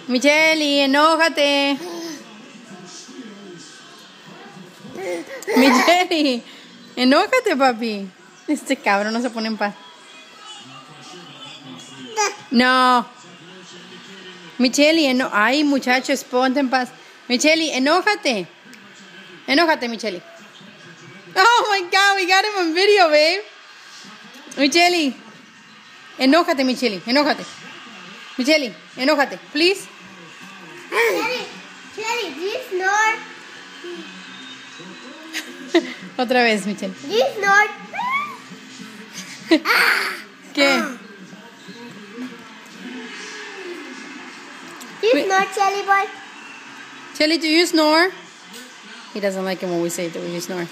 Micheli, enójate. Micheli, enójate, papi. Este cabrón no se pone en paz. No. Micheli, ay, muchachos, ponte en paz. Micheli, enójate. Enójate, Micheli. Oh my God, we got him on video, babe. Micheli, enójate, Micheli, enójate. Micheli, enójate, please. Micheli, do you snore? Otra vez, Micheli. Do you snore? ¿Qué? Do you snore, Chelly boy? Chelly, do you snore? He doesn't like it when we say that we snore.